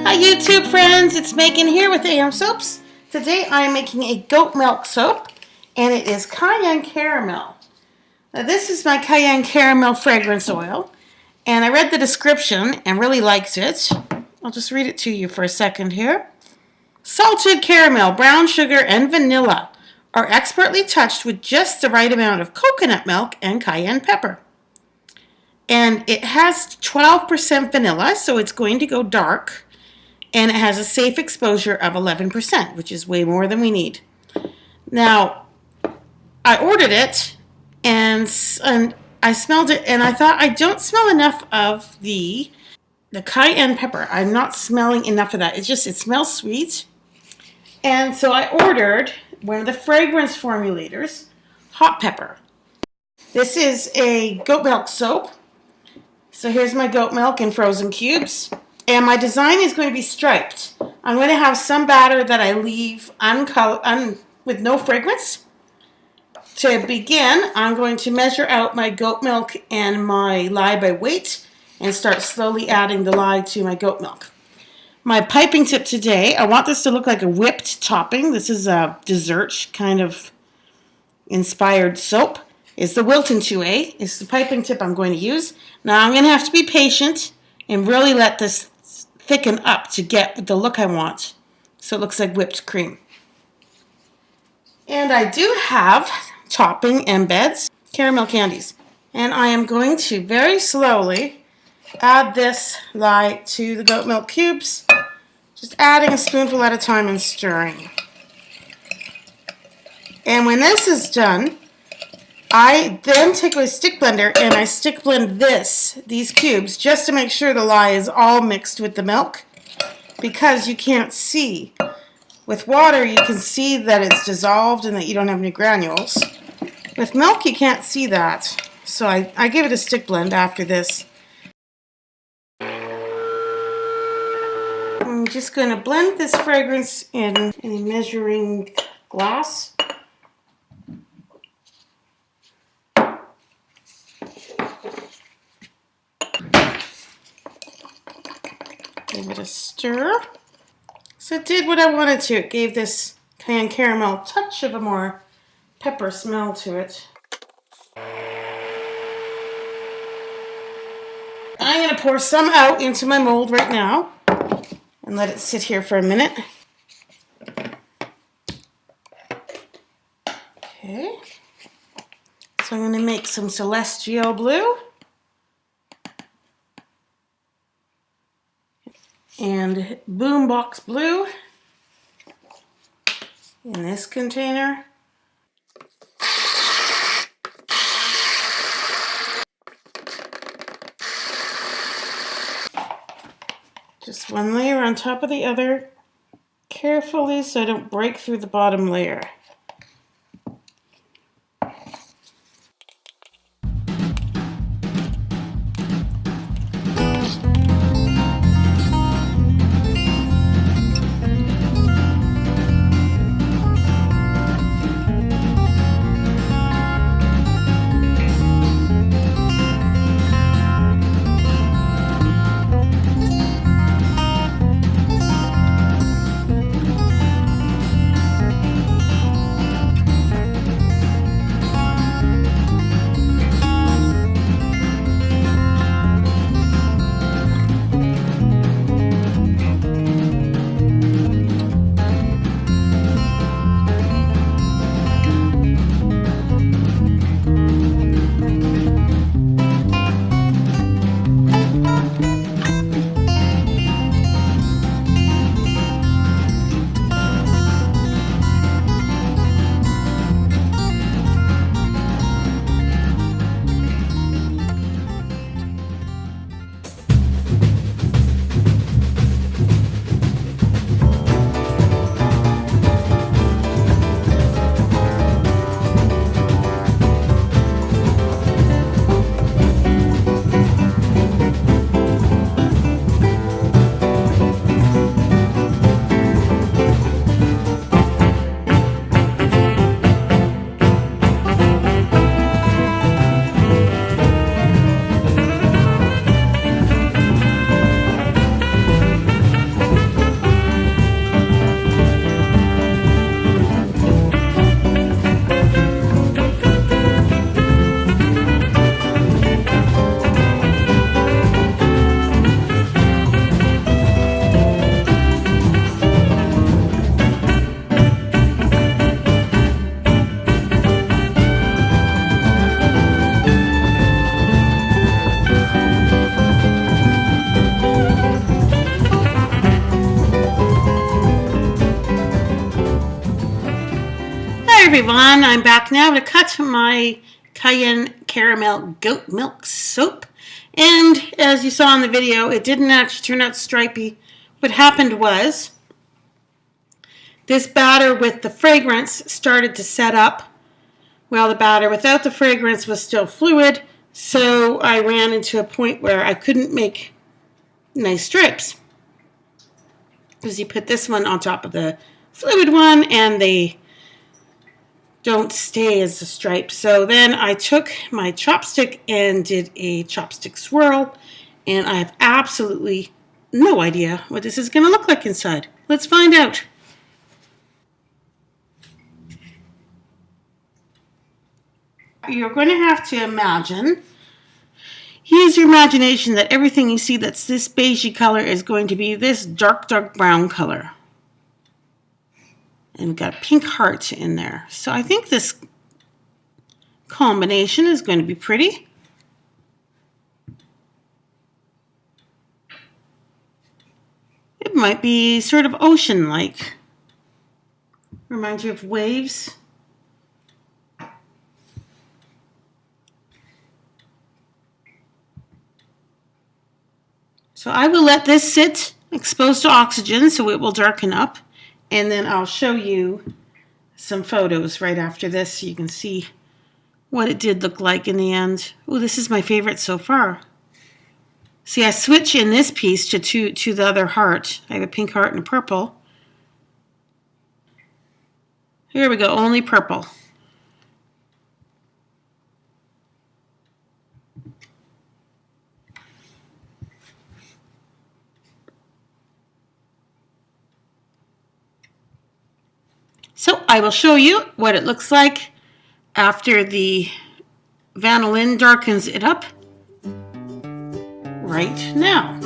Hi YouTube friends, it's Megan here with AM Soaps. Today I'm making a goat milk soap and it is Cayenne Caramel. Now this is my Cayenne Caramel fragrance oil and I read the description and really liked it. I'll just read it to you for a second here. Salted caramel, brown sugar, and vanilla are expertly touched with just the right amount of coconut milk and cayenne pepper. And it has 12% vanilla, so it's going to go dark. And it has a safe exposure of 11%, which is way more than we need. Now, I ordered it, and I smelled it, and I thought I don't smell enough of the cayenne pepper. I'm not smelling enough of that. It smells sweet. And so I ordered one of the fragrance formulators, hot pepper. This is a goat milk soap. So here's my goat milk in frozen cubes. And my design is going to be striped. I'm going to have some batter that I leave with no fragrance. To begin, I'm going to measure out my goat milk and my lye by weight and start slowly adding the lye to my goat milk. My piping tip today, I want this to look like a whipped topping. This is a dessert kind of inspired soap. Is the Wilton 2A. It's the piping tip I'm going to use. Now I'm going to have to be patient and really let this thicken up to get the look I want. So it looks like whipped cream. And I do have topping embeds, caramel candies. And I am going to very slowly add this lye to the goat milk cubes. Just adding a spoonful at a time and stirring. And when this is done, I then take a stick blender and I stick blend these cubes just to make sure the lye is all mixed with the milk, because you can't see. With water you can see that it's dissolved and that you don't have any granules. With milk you can't see that, so I give it a stick blend after this. I'm just going to blend this fragrance in a measuring glass. Give it a stir. So it did what I wanted to. It gave this cayenne caramel a touch of a more pepper smell to it. I'm going to pour some out into my mold right now and let it sit here for a minute. Okay. So I'm going to make some celestial blue. And boombox blue in this container. Just one layer on top of the other, carefully so I don't break through the bottom layer. everyone, I'm back now to cut my Cayenne Caramel Goat Milk Soap. And as you saw in the video, it didn't actually turn out stripy. What happened was this batter with the fragrance started to set up while the batter without the fragrance was still fluid. So I ran into a point where I couldn't make nice stripes. Because you put this one on top of the fluid one and they don't stay as a stripe. So then I took my chopstick and did a chopstick swirl, and I have absolutely no idea what this is going to look like inside. Let's find out. You're going to have to use your imagination that everything you see that's this beigey color is going to be this dark brown color. And we've got a pink heart in there. So I think this combination is going to be pretty. It might be sort of ocean-like. Reminds you of waves. So I will let this sit exposed to oxygen so it will darken up. And then I'll show you some photos right after this so you can see what it did look like in the end. Oh, this is my favorite so far. See, I switch in this piece to the other heart. I have a pink heart and a purple. Here we go, only purple. So I will show you what it looks like after the vanillin darkens it up right now.